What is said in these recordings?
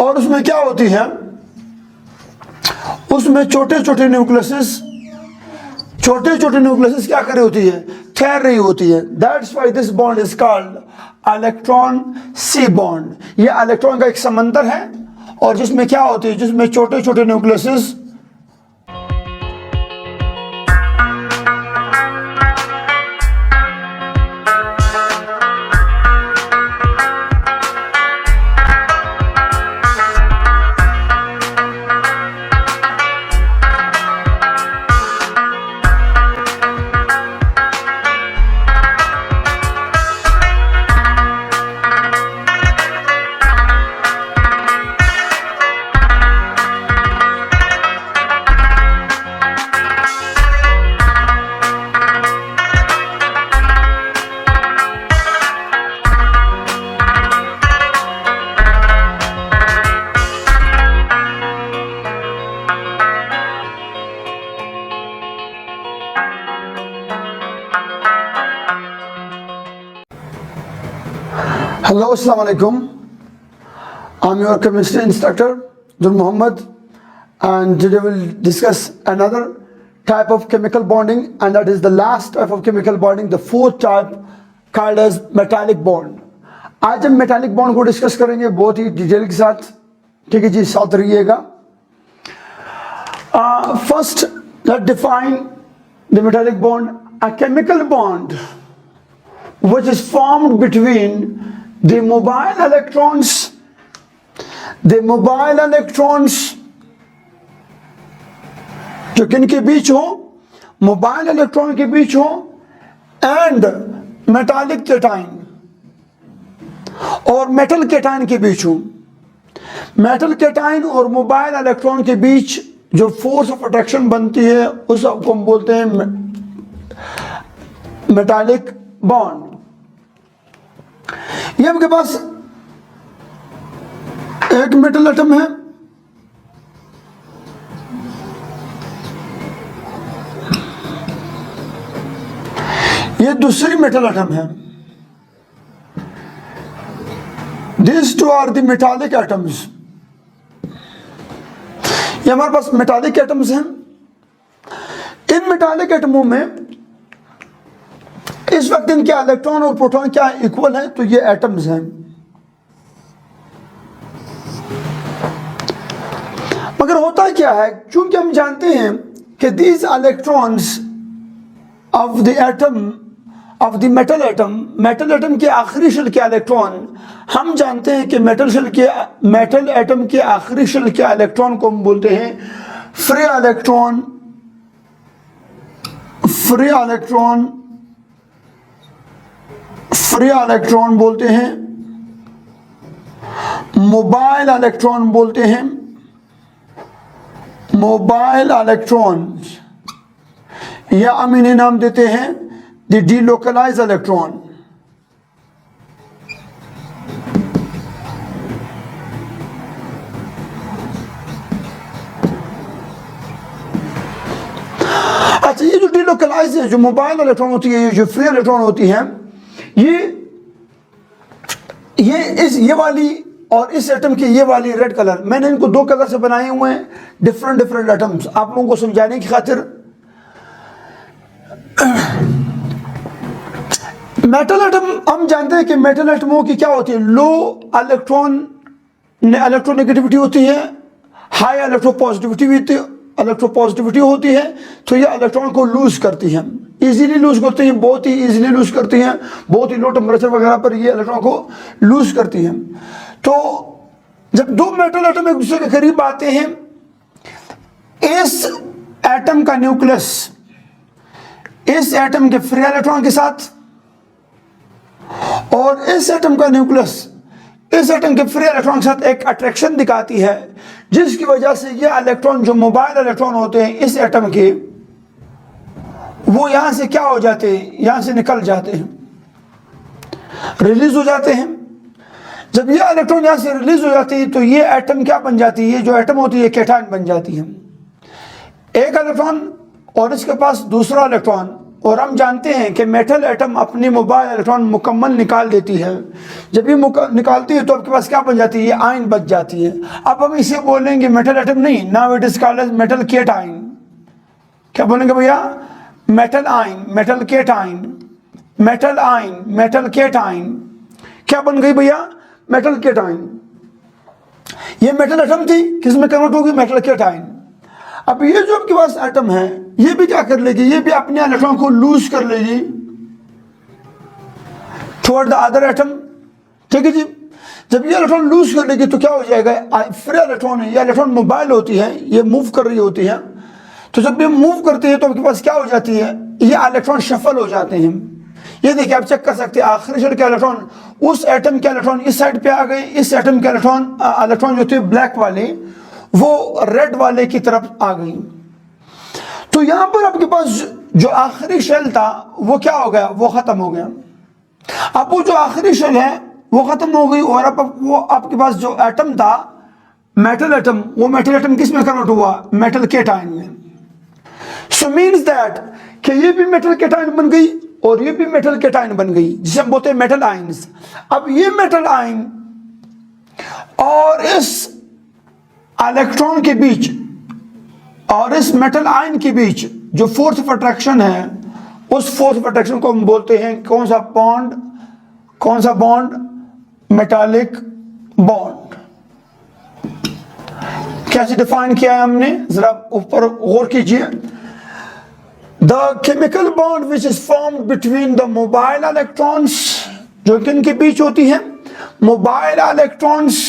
और उसमें क्या होती है, उसमें छोटे छोटे न्यूक्लियस क्या कर रही होती है, ठहर रही होती है। That's why this bond is called electron sea bond. ये इलेक्ट्रॉन का एक समंदर है और जिसमें क्या होती है, जिसमें छोटे छोटे nucleus Hello, Assalamu alaikum. I'm your chemistry instructor, Nur Muhammad, and today we'll discuss another type of chemical bonding, and that is the last type of chemical bonding, the fourth type called as metallic bond. आज हम metallic bond को discuss करेंगे बहुत ही detail के साथ, ठीक है जी, साथ रहिएगा। First, let's define the metallic bond. A chemical bond which is formed between the mobile electrons जो किनके बीच हो, मोबाइल इलेक्ट्रॉन के बीच हो, एंड मेटालिक कैटाइन और मेटल कैटाइन के बीच हो। मेटल कैटाइन और मोबाइल इलेक्ट्रॉन के बीच जो फोर्स ऑफ अट्रैक्शन बनती है उस को हम बोलते हैं मेटालिक बॉन्ड। ये आपके पास एक मेटल एटम है, ये दूसरी मेटल एटम है। These two are the metallic atoms. ये हमारे पास मेटालिक एटम्स हैं। इन मेटालिक एटमों में इस वक्त इनके इलेक्ट्रॉन और प्रोटॉन क्या इक्वल हैं, तो ये एटम्स हैं। मगर होता क्या है, चूंकि हम जानते हैं कि these electrons of the atom of the metal atom के आखिरी शेल के इलेक्ट्रॉन, हम जानते हैं कि मेटल एटम के आखिरी शेल के इलेक्ट्रॉन को हम बोलते हैं फ्री इलेक्ट्रॉन बोलते हैं, मोबाइल इलेक्ट्रॉन बोलते हैं, मोबाइल इलेक्ट्रॉन, या हम इन्हें नाम देते हैं द डीलोकलाइज इलेक्ट्रॉन। अच्छा, ये जो डीलोकलाइज है, जो मोबाइल इलेक्ट्रॉन होती है, ये जो फ्री इलेक्ट्रॉन होती है, ये वाली और इस एटम की ये वाली रेड कलर, मैंने इनको दो कलर से बनाए हुए हैं, डिफरेंट एटम्स, आप लोगों को समझाने की खातिर। मेटल एटम, हम जानते हैं कि मेटल एटमों की क्या होती है, लो इलेक्ट्रोनेगेटिविटी होती है, हाई इलेक्ट्रोपॉजिटिविटी होती है, तो ये इलेक्ट्रॉन को लूज करती है, इजीली लूज करती हैं, बहुत ही इजीली लूज करती हैं, बहुत ही लो टेम्परेचर वगैरह पर ये इलेक्ट्रॉन को लूज करती हैं। तो जब दो मेटल एटम एक दूसरे के करीब आते हैं, इस एटम का न्यूक्लियस इस एटम के फ्री इलेक्ट्रॉन के साथ और इस एटम का न्यूक्लियस इस एटम के फ्री इलेक्ट्रॉन के साथ एक अट्रैक्शन दिखाती है, जिसकी वजह से ये इलेक्ट्रॉन जो मोबाइल इलेक्ट्रॉन होते हैं इस एटम के, वो यहां से क्या हो जाते हैं, यहां से निकल जाते हैं, रिलीज हो जाते हैं। जब ये इलेक्ट्रॉन यहां से रिलीज हो जाती है तो ये एटम क्या बन जाती है, ये जो एटम होती है कैटायन बन जाती है। एक इलेक्ट्रॉन और इसके पास दूसरा इलेक्ट्रॉन और हम जानते हैं कि मेटल एटम अपनी मोबाइल इलेक्ट्रॉन मुकम्मल निकाल देती है। जब ये निकालती है तो आपके पास क्या बन जाती है, ये आयन बच जाती है। अब हम इसे बोलेंगे मेटल एटम नहीं, now it is called as metal cation. क्या बोलेंगे भैया, metal ion, metal cation, metal ion, metal cation. क्या बन गई भैया, मेटल केटाइन। ये मेटल एटम थी, किस में कन्वर्ट होगी, मेटल केटाइन। अब ये जो आपके पास एटम है ये भी क्या कर लेगी, ये भी अपने इलेक्ट्रॉन को लूज कर लेगी टुवर्ड द अदर एटम। ठीक है जी। जब ये इलेक्ट्रॉन लूज कर लेगी तो क्या हो जाएगा, फ्री इलेक्ट्रॉन है, ये इलेक्ट्रॉन मोबाइल होती है, ये मूव कर रही होती है। तो जब ये मूव करती है तो आपके पास क्या हो जाती है, ये इलेक्ट्रॉन शफल हो जाते हैं। ये देखिए आप चेक कर सकते हैं, आखिरी शेल के इलेक्ट्रॉन, उस एटम के इलेक्ट्रॉन इस साइड पे आ गए, इस एटम के इलेक्ट्रॉन जो थे ब्लैक वाले वो रेड वाले की तरफ आ गई। तो यहां पर आपके पास जो आखिरी शेल था वो क्या हो गया, वो खत्म हो गया। अब वो जो आखिरी शेल है वो खत्म हो गई और अब वो आपके पास जो एटम था मेटल एटम, वो मेटल एटम किस में कन्वर्ट हुआ, मेटल केटाइन में। सो मीन्स दैट कि ये भी मेटल केटाइन बन गई और ये भी मेटल केटाइन बन गई, जिसे हम बोलते हैं मेटल आयंस। अब ये मेटल आयन और इस इलेक्ट्रॉन के बीच और इस मेटल आयन के बीच जो फोर्स ऑफ अट्रैक्शन है, उस फोर्स ऑफ अट्रैक्शन को हम बोलते हैं कौन सा बॉन्ड, कौन सा बॉन्ड, मेटालिक बॉन्ड। कैसे डिफाइन किया है हमने, जरा ऊपर गौर कीजिए। The chemical bond which is formed between the mobile electrons, जो किनके बीच होती है, मोबाइल इलेक्ट्रॉन्स,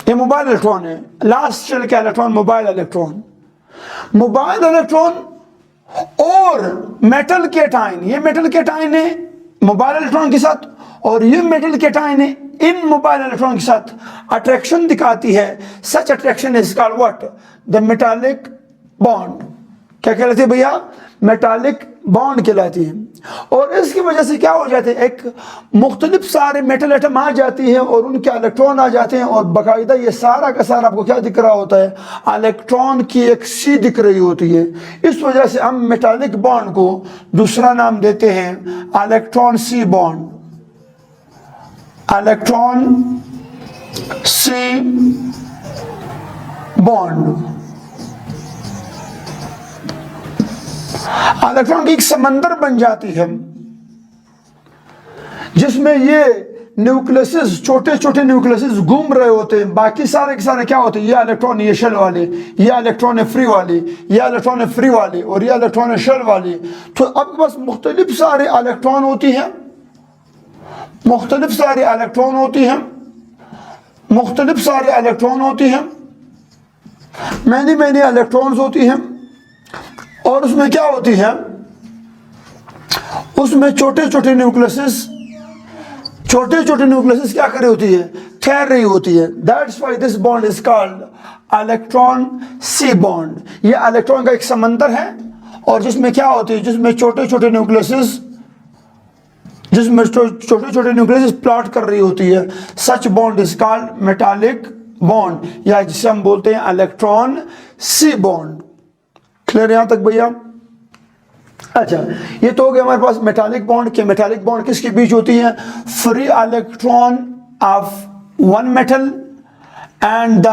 ये मोबाइल इलेक्ट्रॉन है, लास्ट शेल का electron mobile electron, mobile electron और मेटल केटाइन, ये मेटल केटाइन है मोबाइल इलेक्ट्रॉन के साथ और ये मेटल केटाइन है इन मोबाइल इलेक्ट्रॉन के साथ अट्रैक्शन दिखाती है। सच attraction is called what, the metallic bond. क्या कहलाती है भैया, मेटालिक बॉन्ड कहलाती है। और इसकी वजह से क्या हो जाते हैं, एक मुख्तलिफ सारे मेटल एटम आ जाती है और उनके इलेक्ट्रॉन आ जाते हैं और बाकायदा ये सारा का सारा आपको क्या दिख रहा होता है, इलेक्ट्रॉन की एक सी दिख रही होती है। इस वजह से हम मेटालिक बॉन्ड को दूसरा नाम देते हैं electron sea bond, electron sea bond. Electron की एक समंदर बन जाती है जिसमें ये न्यूक्लियस, छोटे छोटे न्यूक्लियस घूम रहे होते हैं। बाकी सारे के सारे क्या होते हैं, ये इलेक्ट्रॉन ये शेल वाले, ये इलेक्ट्रॉन है फ्री वाले, ये इलेक्ट्रॉन है फ्री वाले और ये इलेक्ट्रॉन है शेल वाले। तो अब बस मुख्तलिफ सारे इलेक्ट्रॉन होती हैं, मुख्तलिफ सारे इलेक्ट्रॉन होती हैं, मुख्तलिफ सारे इलेक्ट्रॉन होती हैं, मैनी मैनी इलेक्ट्रॉन्स होती हैं। और उसमें क्या होती है, उसमें छोटे छोटे न्यूक्लियस, छोटे छोटे न्यूक्लियस क्या कर रही होती है, ठहर रही होती है। That's why this bond is called electron sea bond. ये इलेक्ट्रॉन का एक समंदर है और जिसमें क्या होती है, जिसमें छोटे छोटे न्यूक्लियस, जिसमें छोटे छोटे न्यूक्लियस प्लॉट कर रही होती है। Such bond is called metallic bond, या जिसे हम बोलते हैं इलेक्ट्रॉन सी बॉन्ड। क्लियर यहां तक भैया? अच्छा, ये तो हो गया हमारे पास मेटालिक बॉन्ड के। मेटालिक बॉन्ड किसके बीच होती है, free electron of one metal and the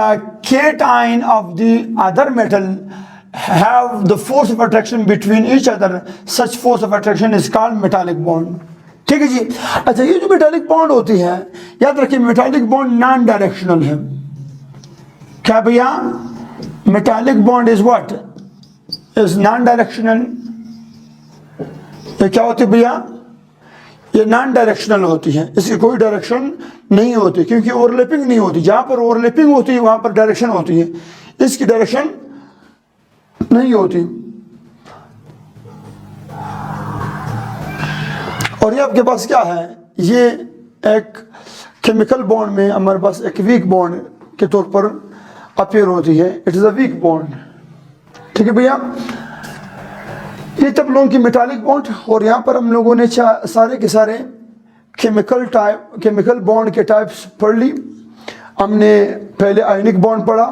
cation of the other metal have the force of attraction between each other. Such force of attraction is called metallic bond. ठीक है जी। अच्छा, ये जो metallic bond होती है, याद रखिए मेटालिक बॉन्ड नॉन डायरेक्शनल है। क्या भैया, metallic bond is what, is non directional. ये क्या होती है भैया, ये नॉन डायरेक्शनल होती है, इसकी कोई डायरेक्शन नहीं होती क्योंकि ओवरलैपिंग नहीं होती। जहां पर ओवरलैपिंग होती है वहां पर डायरेक्शन होती है, इसकी डायरेक्शन नहीं होती। और ये आपके पास क्या है, ये एक केमिकल बॉन्ड में हमारे पास एक वीक बॉन्ड के तौर पर अपीयर होती है। It is a weak bond. ठीक है भैया, ये तब लोगों की मेटालिक बॉन्ड। और यहाँ पर हम लोगों ने सारे के सारे केमिकल बॉन्ड के टाइप्स पढ़ ली। हमने पहले आयनिक बॉन्ड पढ़ा,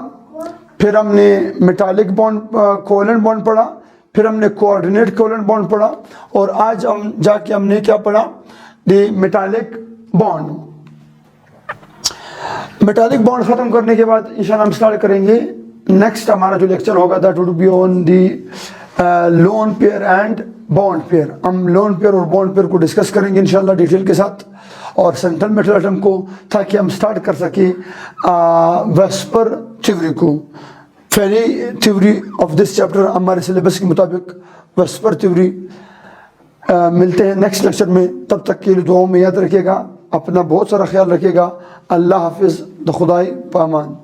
फिर हमने मेटालिक बॉन्ड, कोवेलेंट बॉन्ड पढ़ा, फिर हमने कोऑर्डिनेट कोवेलेंट बॉन्ड पढ़ा, और आज हम जाके हमने क्या पढ़ा, the metallic bond. Metallic bond खत्म करने के बाद इंशाल्लाह हम स्टार्ट करेंगे नेक्स्ट हमारा जो लेक्चर होगा that would be on the lone pair and bond pair. हम लोन पेयर और बॉन्ड पेयर को डिस्कस करेंगे इंशाल्लाह डिटेल के साथ, और सेंट्रल मेटल एटम को, ताकि हम स्टार्ट कर सके वेस्पर थ्योरी को। पहली थ्योरी ऑफ दिस चैप्टर हमारे सिलेबस के मुताबिक वेस्पर थ्योरी। मिलते हैं नेक्स्ट लेक्चर में, तब तक के लिए दुआओं में याद रखिएगा, अपना बहुत सारा ख्याल रखिएगा। अल्लाह हाफिज़, द खुदाई पामान।